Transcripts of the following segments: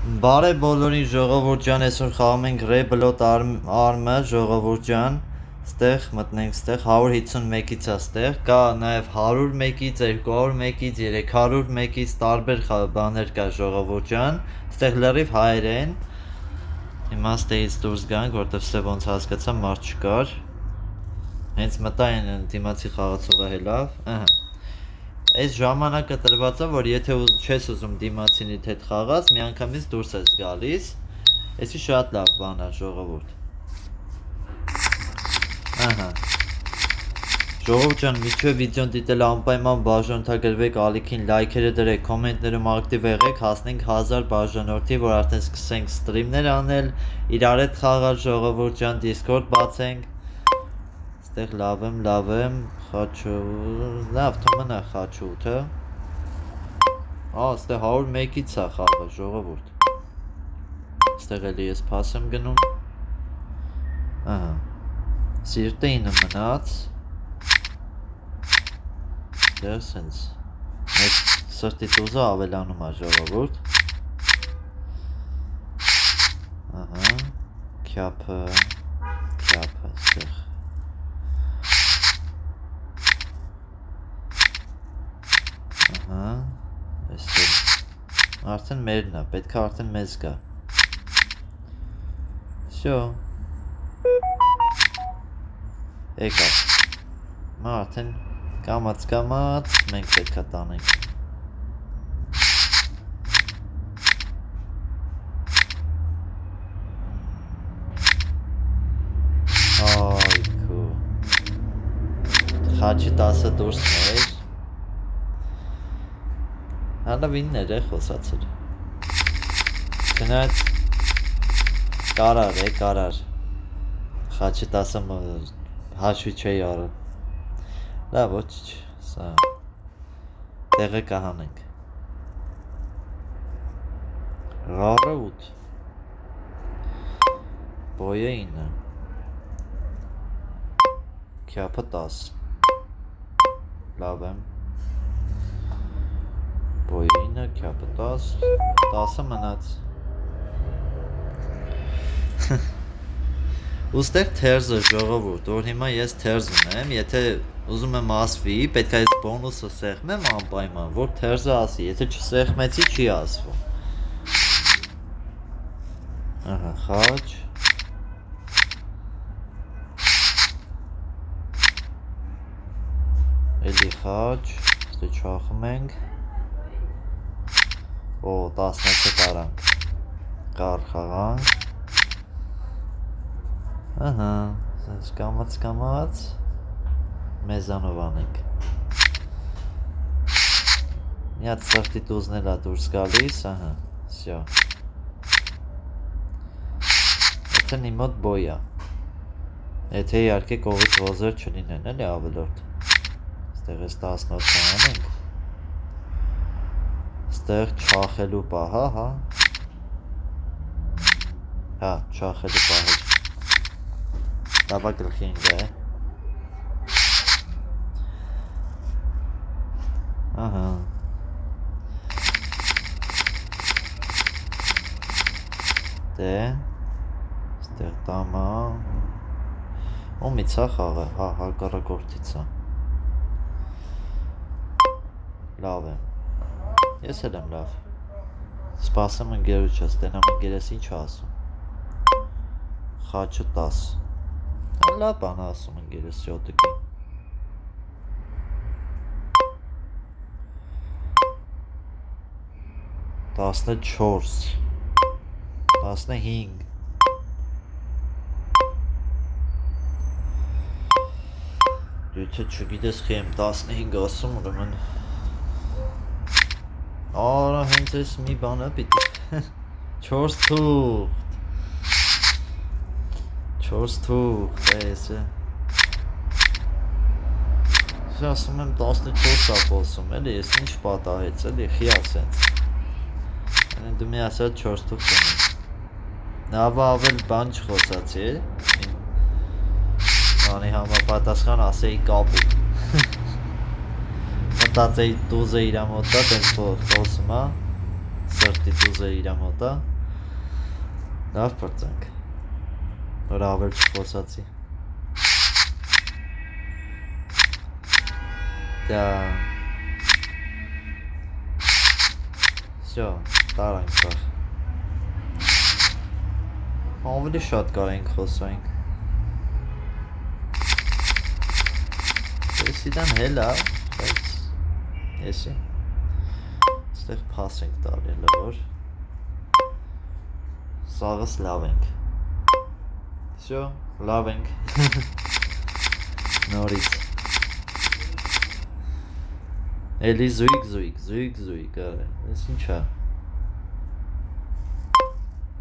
Բարև բոլորին ժողովուրդ ջան, այսօր խաղում ենք Reblood Arm-ը, ժողովուրդ ջան, ստեղ մտնենք, ստեղ 151-ից է ստեղ, կա նաև 101-ից, 201-ից, 301-ից, տարբեր բաներ կա ժողովուրդ ջան, ստեղ լրիվ հայեր են, հիմա ստեղից դուրս գանք, որտև ստեղ ոնց հասկացա մարդ չկար, հենց մտա են դիմացի խաղացողը հելավ, Այս ժամանակը տրված է, որ եթե չես ուզում դիմացինիդ հետ խաղաս, միանգամից դուրս ես գալիս, այսի շատ լավ բան է ժողովուրդ։ Ժողովուրդ ջան, միջև վիդեոն դիտել անպայման բաժանորդագրվեք, ալիքին լայքերը դրեք, կոմենտներում ակտիվ եղեք, հասնենք 1000 բաժանորդի, որ արդեն սկսենք ստրիմներ անել, իրար հետ խաղալ ժողովուրդ ջան, Discord բացենք։ Ստեղ լավ եմ, լավ թոմնա խաչութը, ստեղ 101-ից է խաղը ժողովուրդ, ստեղ էլի ես պաս եմ գնում, սիրտը 9 մնաց, ստեղ սենց, մեկ սրտի տուզը ավելանում է ժողովուրդ, քյապը, ստեղ, արդեն մերն է, պետք է արդեն մեզ գա, շո, եկավ, արդեն կամաց, մենք պետք է տանենք, այքու, խաչի 10-ը դուրս ներ, Հալավիններ է խոսացել, չնայած կարար, խաչի 10-ը հաշվի չէի արել, լավ ոչ, սա, տեղը կահանենք, ռարը 8, բոյը 9, քյապը 10, լավ եմ, Բոյը 9, քյապը 10, 10-ը մնաց, ու ստեղ թերզը ժողովուրդ, որ հիմա ես թերզ ունեմ, եթե ուզում եմ ասվի, պետք է ես բոնուսը սեղմեմ անպայման, որ թերզը ասի, եթե չսեղմեցի չի ասվում, խաչ, էլի խաչ, ստե չախում ենք, 11-ը տարանք, կար խաղանք, սենց կամաց, մեզանով անենք, միատ սրտի տուզնել է դուրս գալիս, սյո, եթե նի մոտ բոյ է, եթե իարկե կողից ոզեր չլինեն, էլի ավելորդ, ստեղ ես 18-ը անենք, ստեղ չախելու պահ, չախելու պահ լավա գլխի ինգ է, ստեղ տամա, ումից է խաղը, հակառակորդից է, լավ եմ, ես էլ եմ լավ, սպասեմ ընգերուչս, տենամ ընգերես ինչ ասում, խաչը 10, լավ բան ասում ընգերես շոտիկի, 14, 15, Եթե չգիտես խի եմ 15 ասում, ուրեմն Արա հենց ես մի բան է պիտի 4 թուղթ ես է ասում եմ 14 ա խոսում էլի ես ինչ պատահեց էլի խիա սենց դու մի ասած 4 թուղթ ունի նավա ավել բան չխոսացի Անի համապատասխան ասեի կապուկ մտածեի տուզը իրա մոտա տենց խոսում հա Սրտի դուզը իրա մոտ է։ Լավ պրծանք։ Որ ավել չխոսացի։ Դա Всё, տարանք բար։ Ավելի շատ կարենք խոսանք։ Սիդան հելա, բայց եսի։ Ստեղ փաս ենք տալի, լավոր։ Սաղս լավ ենք։ Всё, լավ ենք։ Նորից։ Էլի զույգ, արե, ես ինչ է։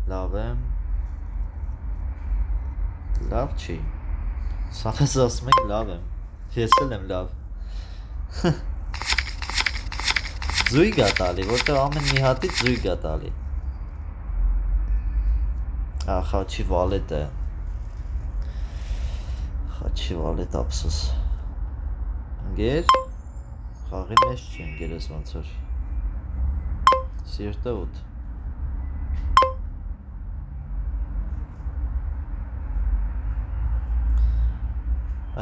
Լավ եմ։ Լավ չի։ Սաղս ասում եք լավ եմ։ Ես էլ եմ լավ։ Զույգ է տալի, որտեղ ամեն մի հատից զույգ է տալի։ Խաչի վալետ է։ Խաչի վալետ ափսոս։ Ընգեր։ Խաղի մեջ չի ընգեր ես ոնց որ։ Սիրտը 8։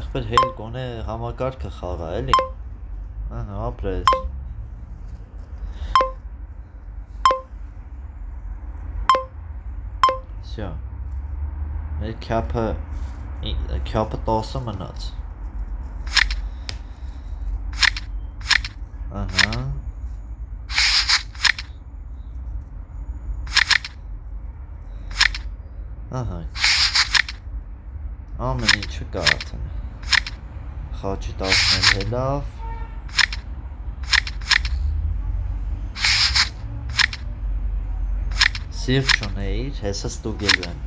Ախպեր հել կոնե համակարգը խաղա էլի։ Ահա ապրես։ Всё։ Մեր քյափը 10 մնաց։ Ահա։ Ահա։ Ամեն ինչը կա արդեն։ Խաչի 10-ն էլ լավ։ Սիրտ չունեիր, հեսը ստուգելու եմ։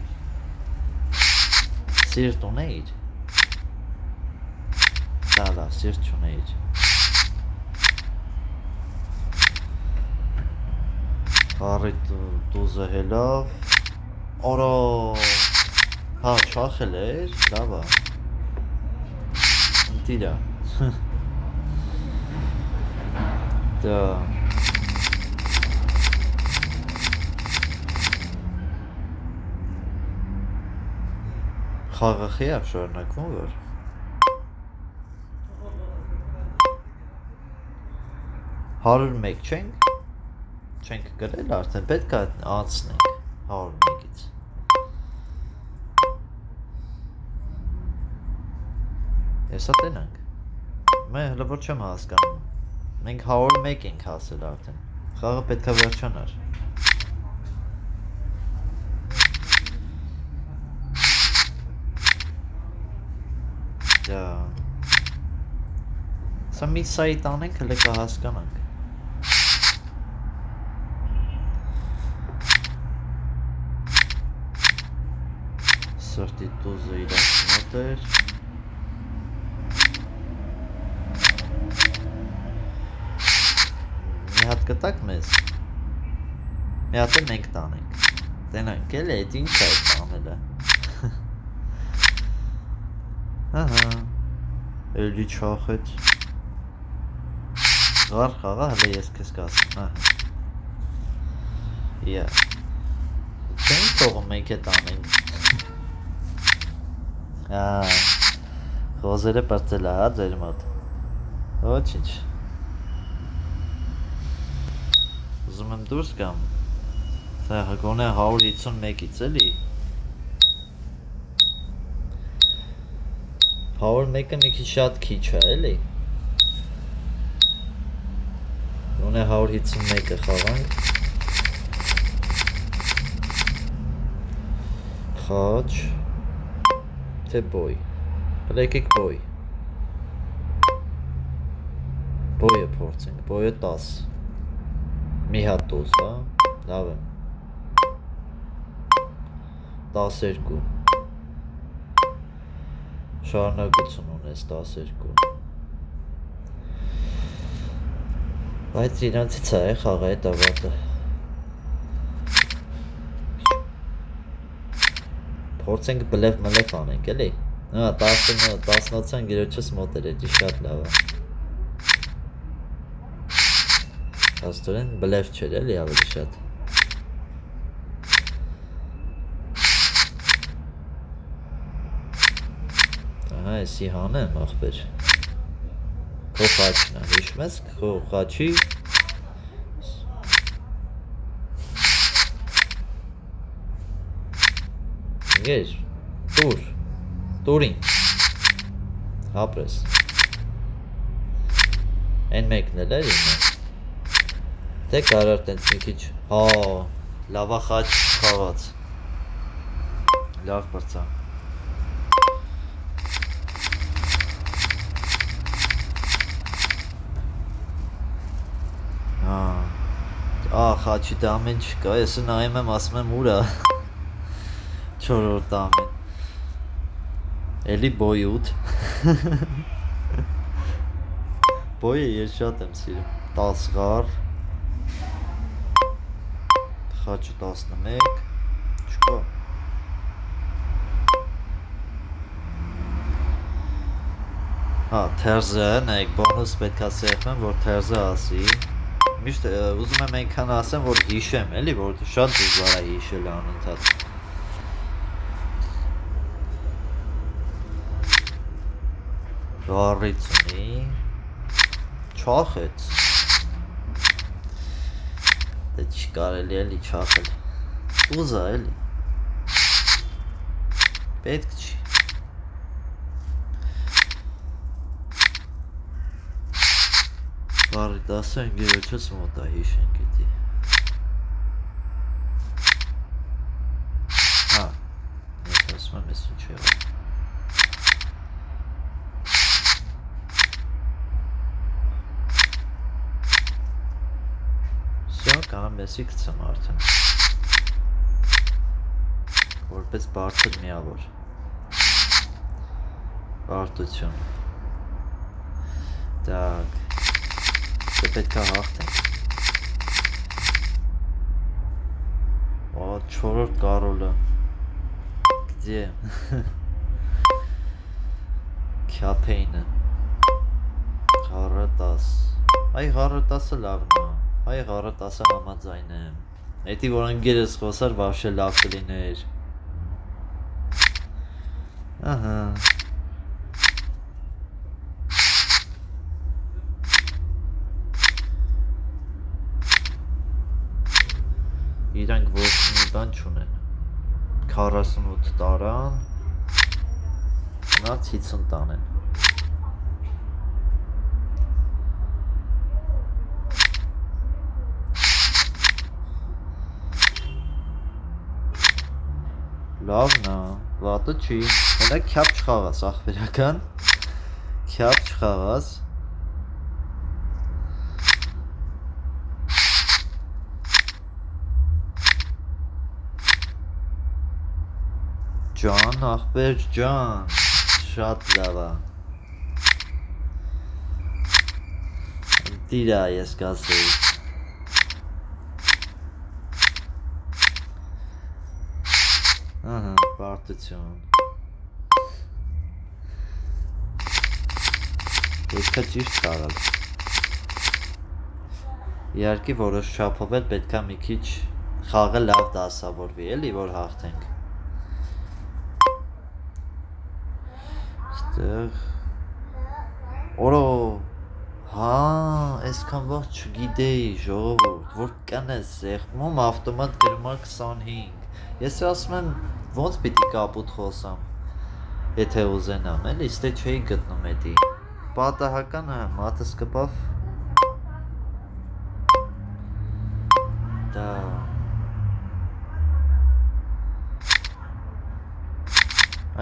Սիրտ ունեիր։ Դա լավ, սիրտ չունեիր։ Խառի դուզը հելավ։ Օրո։ Հա, չախել էր, լավ է։ Տիրա։ Դա խաղախի է շարունակվում որ 101 չենք գրել արդեն պետք է անցնենք 101-ից Հեսա տենանք Մե հլը որ չեմ հասկանում Մենք 101 ենք հասել արդեն Խաղը պետք է վերջանար Դա Սա մի սայտ անենք հլը կհասկանանք Սրտի տուզը իրաք մոտ էր Մի հատ կտակ մեզ Մի հատ է մենք տանենք Տենանք էլ է, էդ ինչ է այդ տանելը Ահա Էլի չախեց Գար խաղա հլը ես կեզ կասեմ Ահա Յա Չենք թողում մենք է տանենք Խոզերը պրծել է, հա, ձեր մոտ Ոչ ինչ Ուզում եմ դուրս կամ Սա գոնե 151-ից էլի 101-ը մի քիչ շատ քիչ է, էլի Գոնե 151-ը խաղանք Խաչ Թե բոյ Պլեկեք բոյ Բոյը փորձենք, բոյը 10 Մի հատ դոզ, հա, լավ եմ 12 Շարունակություն ունես 12 Բայց իրանցից է խաղա այդ ավատը Փորձենք բլև մլև անենք, էլի Հա, 10-ն գիրոչս մոտ էր, էդի շատ լավ է Աստորեն բլեֆ չէր էլի ավելի շատ։ Ահա էսի հանեմ ախպեր։ Քո խաչն է, հիշում ես քո խաչի Գեր, տուրին, հապրես, են մեկն էլ էր իմը, թե կարար տենց մի քիչ, լավա խաչ խաղաց, լավ պրծա, խաչի դա ամեն չկա, եսը նայում եմ ասում եմ ուրա, չորորդ ամեն, էլի բոյ 8, բոյը ես շատ եմ սիրում, 10 ғար, խաչը 11, չկա, թերզը, նայք բոնուս պետքա սեղմեմ, որ թերզը ասի, միշտ ուզում եմ այնքան ասեմ, որ հիշեմ, էլի, որ շատ դժվար է հիշել անընդհատ։ Գառից ունի, չախեց, դե չի կարելի էլի չախել, ուզա էլի, պետք չի։ Բարի 10 ընկերոջս մոտ է հիշեն գիտի։ Ես ասում եմ ես ինչ եղա։ Սյա կանամ եսի կծեմ արդեն։ Որպես բարձր միավոր։ Բարդություն։ Так։ Պետք է հաղթենք։ Չորրորդ կարոլը։ Գդե։ Քյապեյնը։ Ғառը 10։ Այ ғառը 10-ը լավն է։ Այ ғառը 10-ը համաձայն եմ։ Էդի որ ընկերս խոսար վավշե լավ կլիներ։ Ահա։ Իրանք ոչ մի բան չունեն, 48 տարան, նարց 50 տանեն, լավն է, վատը չի, մենակ քյապ չխաղաս ախվերական, քյապ չխաղաս, Ջան, ախպեր ջան, շատ լավ է, դիրա ես կասեի, ահա, պարտություն, պետքա ճիշտ խաղալ, իհարկի որոշ չափով էլ պետքա մի քիչ խաղը լավ դասավորվի, էլի որ հաղթենք, Օրո, այսքան վաղ չգիտեի ժողովուրդ, որ կան է սեղմում ավտոմատ գրում է 25, ես ասում եմ ոնց պիտի կապուտ խոսամ, եթե ուզենամ, էլի, ստե չէի գտնում էդի, պատահական է, մատս կպավ, դա,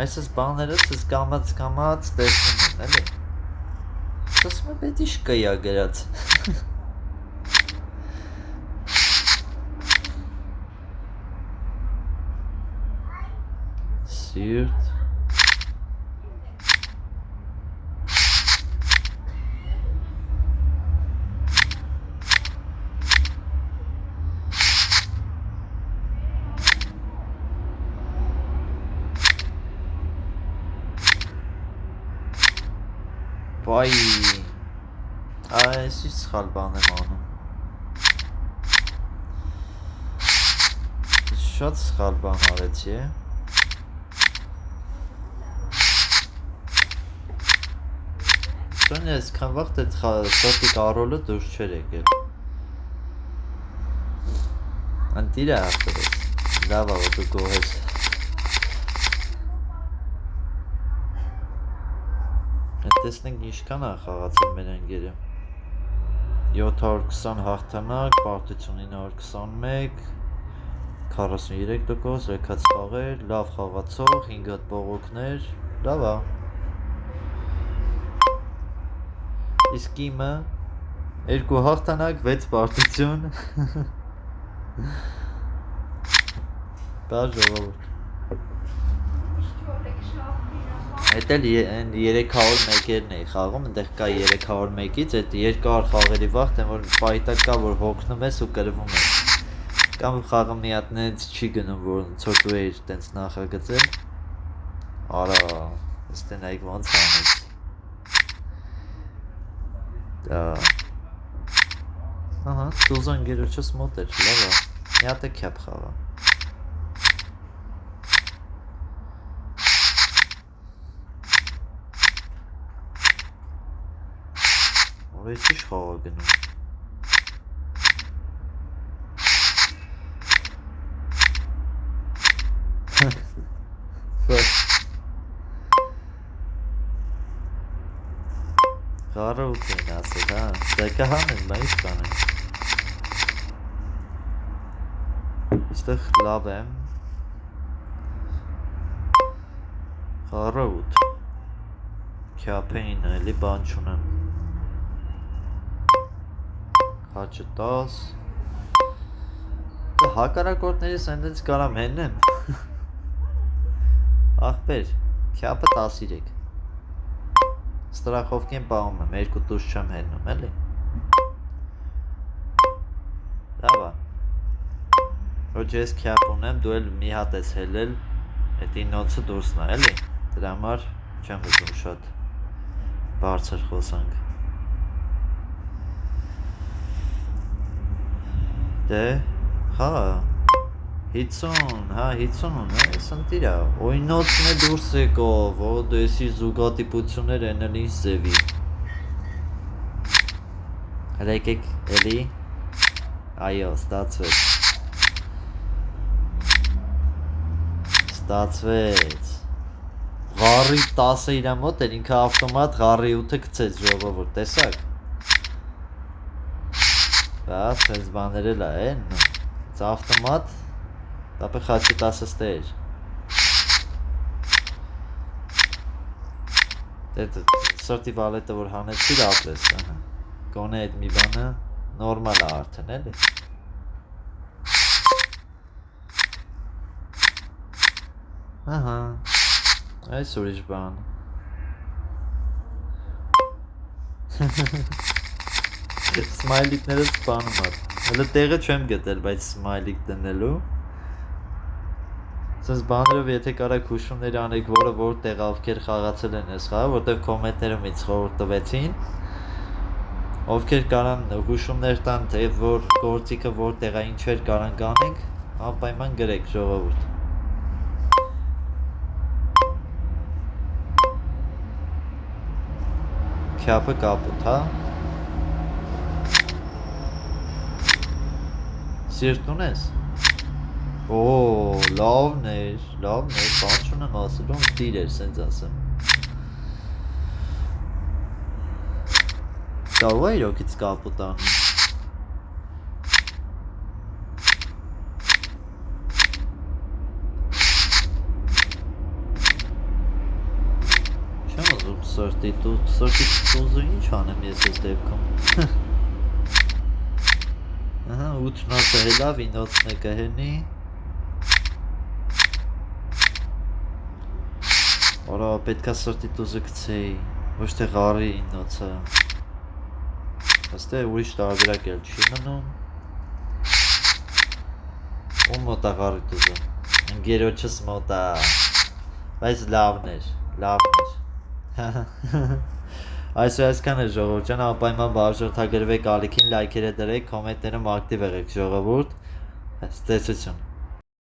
Այսս բաներս ես կամած տեսնում եմ, էլի, ասում եմ պետ իշ կայա գրած, սիրտ, Վայ, այս ինչ սխալ բան եմ անում, Շատ սխալ բան արեցի է։ Սոնյա այսքան վաղ այդ սոտի կարոլը դուրս չեր եկել։ Անտիրա ապրես։ Լավ է որ դու գոհես։ Տեսնենք ինչքան է խաղացել մեր ընկերը։ 720 հաղթանակ, պարտություն 921, 43%, եկած խաղեր, լավ խաղացող, 5 հատ բողոքներ, լավ է։ Իսկ իմը 2 հաղթանակ, 6 պարտություն։ Բա ժողովուրդ։ Այդ էլ 301-երն էի խաղում, ընդեղ կա 301-ից, այդ երկար խաղերի վաղ, տեմ որ պայտակ կա, որ հոգնում ես ու կրվում ես։ Կամ խաղը մի հատ նենց չի գնում, որ ծոր դու էիր տենց նախագծել։ Արա, ստեն այք ոնց հանեց։ Դա։ Ահա, տուզան գերոչս մոտ էր, լավ է, մի հատ է կյապ խաղա։ Այս ինչ խաղա գնում։ Խաղը ուտ էին ասել, հա, դեկա հանեն, բա ինչ կանեն։ Իստեղ լավ եմ։ Խաղը ուտ։ Քյապ էին, էլի բան չունեմ։ Հաչը 10 հակարակորդներից ընդենց կարամ հեննեմ աղբեր, քյապը 13 ստրախովքին պահում եմ, 2 տուժ չեմ հեննում, էլի լավ է ոչ ես քյապ ունեմ, դու էլ մի հատ ես հելել էդ ինոցը դուրսնա, էլի դրա համար չեմ ուզում շատ բարձր խոսանք Դե, հա, 50, հա, 50 ունես, ընտիրա, օյնոցն է դուրս եկով, ո դեսի զուգատիպություններ են էլ ինչ ձևի Հələ եկեք, էլի, այո, ստացվեց Ղարի 10-ը իրա մոտ էր, ինքը ավտոմատ ղարի 8-ը գցեց ժողովուրդ, տեսակ Բաց, այս բաները լա են, այս ավտոմատ, դապը խաչի 10 ստեր Դետ սրտի վալետը որ հանեցիր ապրես, կոնե այդ մի բանը նորմալ է արդեն, էլի Ահա, այս ուրիշ բան Սմայլիկները սպանում ատ Հələ տեղը չեմ գտել, բայց սմայլիկ դնելու Սենց բաներով եթե կարակ հուշումներ անեք, որը որ տեղ ավքեր խաղացել են ես խաղը, որտև կոմենտներում ինձ խորհուրդ տվեցին Ովքեր կարան հուշումներ տան, թե որ գործիքը որ տեղա ինչեր կարան կանենք, անպայման գրեք ժողովուրդ Քյապը կապուտ, հա Սիրտ ունես Օ, լավն էր, բան չունեմ ասելում, տիր էր, սենց ասեմ Կարող է իրոքից կապուտ անում Չեմ ուզում սրտի տուզը ինչ անեմ ես ես դեպքում Ահա, 8-նոցը հելավ, 9-ն է կհենի Արա, պետքա սրտի տուզը գցեի, ոչ թե ղարի 9-ը Աստե ուրիշ տարբերակ էլ չի մնում Ում մոտ է ղարի տուզը, ընգերոչս մոտ է Բայց լավն էր Այսքան է ժողովուրդ ջան, անպայման բաժանորդագրվեք ալիքին, լայքերը դրեք, կոմենտներում ակտիվ եղեք ժողովուրդ Ստեցություն